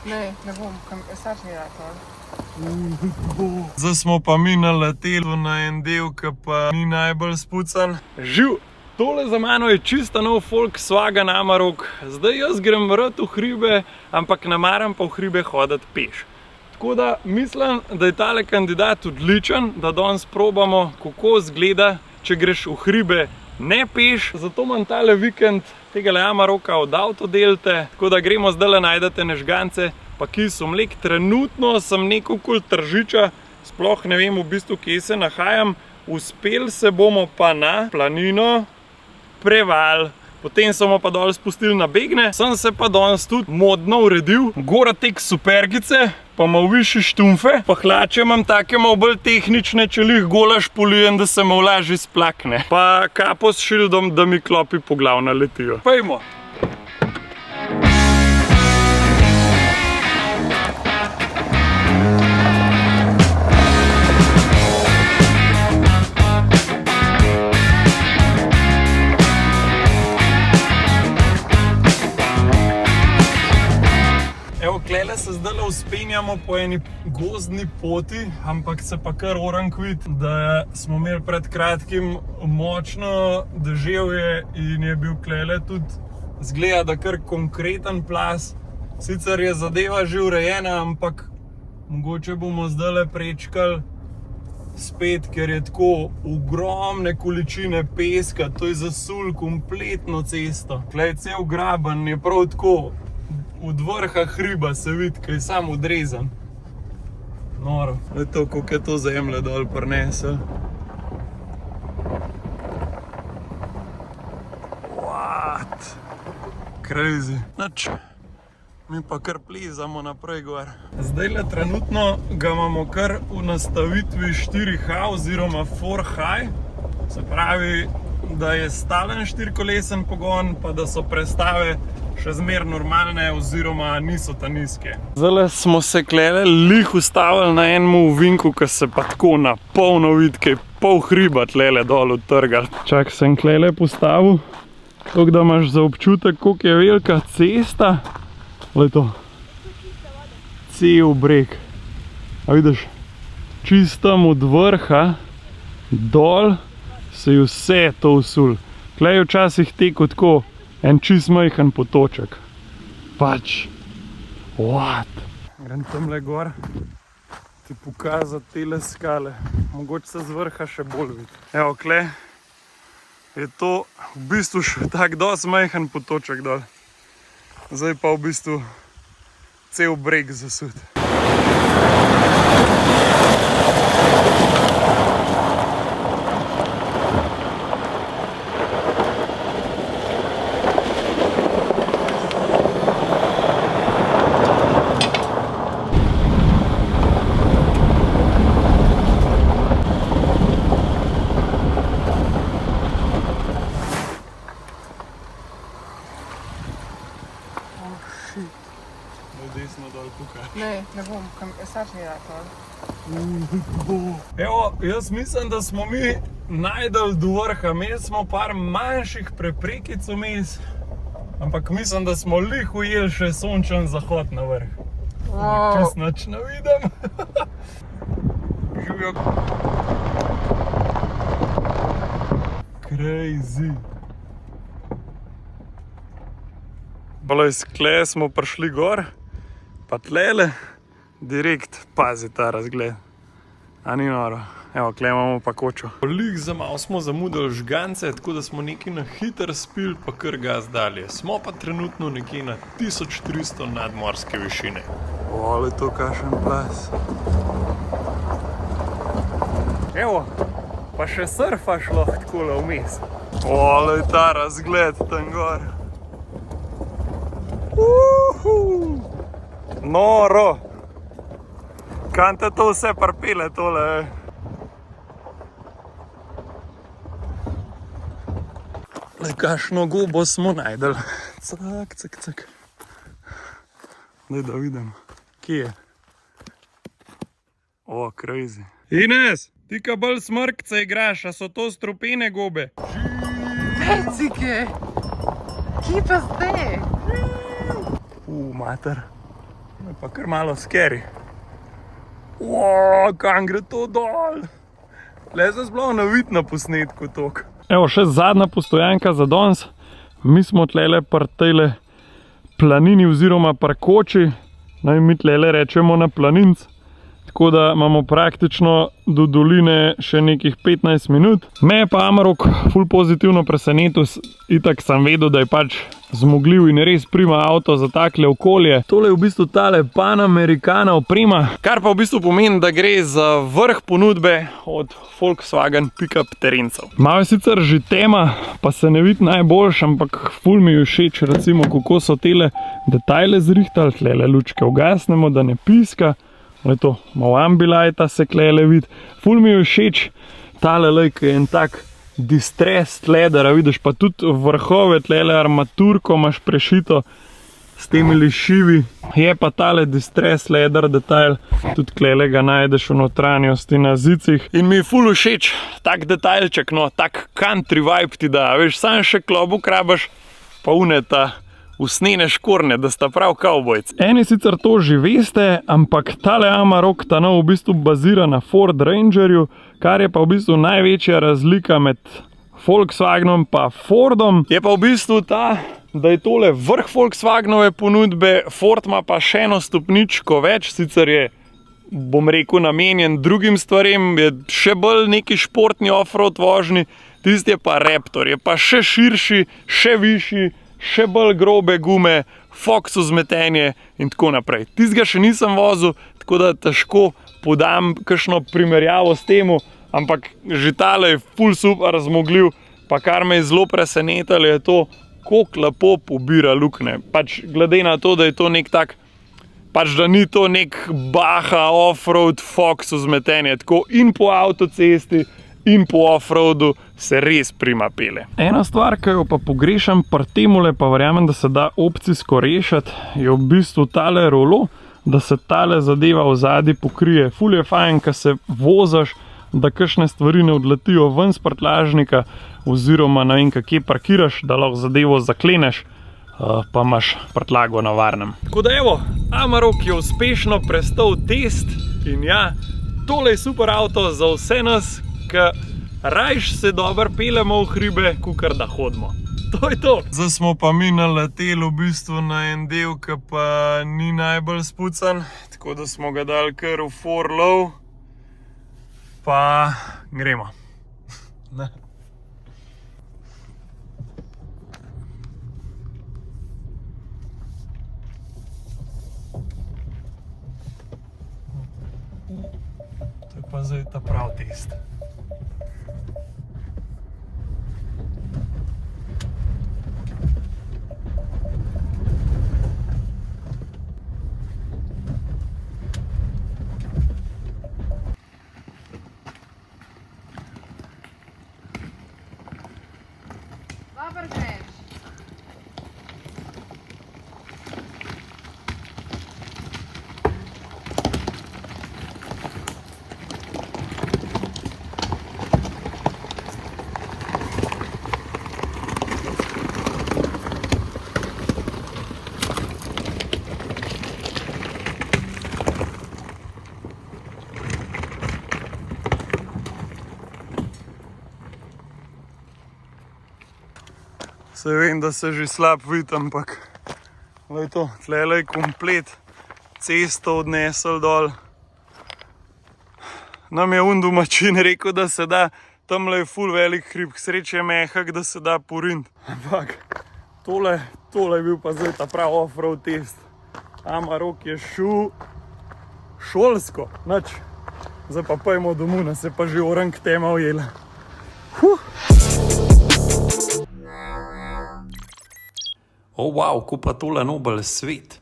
Ne bom, kam saš mi rad. Zdaj smo pa mi naleteli na en del, ki pa ni najbolj spucan. Živ! Tole za mano je čisto nov Volkswagen Amarok. Zdaj jaz grem rad v hribe, ampak ne maram pa v hribe hoditi peš. Tako da mislim, da je tale kandidat odličen, da danes probamo, kako izgleda, če greš v hribe ne peš. Zato imam tale vikend tegale Amaroka od Autodelte, tako da gremo zdajle najdete nežgance, pa kis omlek. Trenutno sem nekaj okoli Tržiča, sploh ne vem v bistvu, kje se nahajam. Uspeli se bomo pa na planino Preval. Potem smo pa dol spustili na Begne. Sem se pa danes tudi modno uredil. Gora tek supergice, pa malo višji štumfe. Pa hlače imam take malo bolj tehnične, če lih golaž polijem, da se malo lažje splakne. Pa kapo s šildom, da mi klopi po glav naletijo. Pojmo! Klele se zdaj vzpenjamo po eni gozdni poti, ampak se pa kar orank vidi, da smo imeli pred kratkim močno deževje in je bil klele tudi zgleda, da kar konkreten plaz. Sicer je zadeva že urejena, ampak mogoče bomo zdajle prečkali spet, ker je tako ogromne količine peska, to je zasul kompletno cesto. Klej cel graben je prav tako. Od vrha hriba se vidi, kaj je sam odrezan. Noro. Je to, koliko je to zemlje dol prinesel. What? Crazy. Nič. Mi pa kar plezamo naprej gor. Zdajle trenutno ga imamo kar v nastavitvi 4H oziroma 4H. Se pravi, da je stalen štirikolesen pogon, pa da so prestave še zmer normalne oziroma niso ta nizke. Zdajle smo se klele lih ustavili na enem ovinku, ki se pa tako na polno vidi, kaj pol hriba tlele dol odtrgali. Čak, sem klele postavil, tako da imaš za občutek, koliko je velika cesta. Glej to. Cel breg. A vidiš, čistam od vrha dol se je vse to usul. Klej je včasih teko tako en čist majhen potoček. Pač. What? Grem tamle gor ti pokazati tele skale. Mogoče se z vrha še bolj vidi. Evo, kle je to v bistvu še tak dosti majhen potoček dol. Zdaj pa v bistvu cel breg zasut. Ne bom, kam saš mi rad. Evo, jaz mislim, da smo mi najdel do vrha. Imeli smo par manjših preprekic vmes, ampak mislim, da smo lih ujeli še sončen zahod na vrh. Čist nič ne vidim. Živjo. Crazy. Bolj iz kle smo prišli gor. Pa tlele, direkt pazi ta razgled. A ni noro. Evo, tle imamo pa kočo. Lih za malo smo zamudili žgance, tako da smo nekaj na hiter spil, pa kar gas dalje. Smo pa trenutno nekje na 1300 nadmorske višine. Ole, to kakšen plaz. Evo, pa še surfaš lahko takole vmes. Ole, ta razgled tam gor. Noro! Kam te to vse pripele tole? Kakšno gobo smo najdeli. Cak, cak, cak. Daj, da vidim. Kje je? O, crazy. Ines, ti ka bolj smrkce igraš, a so to strupene gobe? Pecike! Kje pa ste? Mater. Je pa kar malo scary. Wow, kam gre to dol? Le se sploh ne vidi na posnetku tok. Evo, še zadnja postojanka za danes. Mi smo tlele pri tejle planini oziroma pri koči. Mi tlele rečemo na planinc. Tako da imamo praktično do doline še nekih 15 minut. Me je pa Amarok ful pozitivno presenetil. Itak sem vedel, da je pač zmogljiv in res prima avto za takle okolje. Tole je v bistvu tale Panamericana oprema, kar pa v bistvu pomeni, da gre za vrh ponudbe od Volkswagen pick-up terencev. Malo je sicer že tema, pa se ne vidi najboljš, ampak ful mi je všeč, recimo, kako so tele detajle zrihtali. Tlele lučke ugasnemo, da ne piska. To, malo ambilighta se klele vidi. Ful mi je všeč tale lejk, je en tak distressed leather, vidiš pa tudi vrhove, tlele armaturko imaš prešito s temi lišivi. Je pa tale distressed leather detajl, tudi klele ga najdeš v notranjosti na zicih. In mi je ful všeč tak detajlček, no, tak country vibe ti da, veš, sam še klobuk rabaš, pa uneta usnjene škorne, da sta prav kavbojci. Eni sicer to že veste, ampak tale Amarok ta nov v bistvu bazira na Ford Rangerju, kar je pa v bistvu največja razlika med Volkswagenom pa Fordom. Je pa v bistvu ta, da je tole vrh Volkswagenove ponudbe, Ford ima pa še eno stopničko več, sicer je, bom rekel, namenjen drugim stvarem, je še bolj neki športni offroad vožnji, tisti je pa Raptor, je pa še širši, še višji, še bolj grobe gume, Foxu zmetenje in tako naprej. Tistega še nisem vozil, tako da težko podam kakšno primerjavo s temu, ampak že tale je ful super zmogljiv, pa kar me je zelo presenetilo je to, koliko lepo pobira luknje. Pač glede na to, da je to nek tak, pač da ni to nek baha offroad Foxu zmetenje, tako in po avtocesti in po offroadu se res prima pele. Ena stvar, ki jo pa pogrešam pri temule, pa verjamem, da se da opcijsko rešiti, je v bistvu tale rolo, da se tale zadeva v zadnji pokrije. Ful je fajn, ko se vozaš, da kakšne stvari ne odletijo ven s prtljažnika, oziroma ne vem, kje parkiraš, da lahko zadevo zakleneš, pa imaš prtljago na varnem. Tako da evo, Amarok je uspešno prestal test in ja, tole je super avto za vse nas, ki rajš se dobro pelemo v hribe, kakor da hodimo. To je to. Zdaj smo pa mi naleteli v bistvu na en del, ki pa ni najbolj spucan, tako da smo ga dali kar v 4 low, pa gremo. To je pa zdaj ta prav test. Se vem, da se že slab vidi, ampak glej to, tlele je komplet cesto odnesel dol. Nam je domačin rekel, da se da, tamle je ful velik hrib, k sreči je mehak, da se da poriniti. Ampak tole je bil pa zdaj ta prav off-road test. Amarok je šel šolsko, nič. Zdaj pa pojmo domov, nas je pa že orang tema ujela. Oh, wow, ko pa tole nobel svet.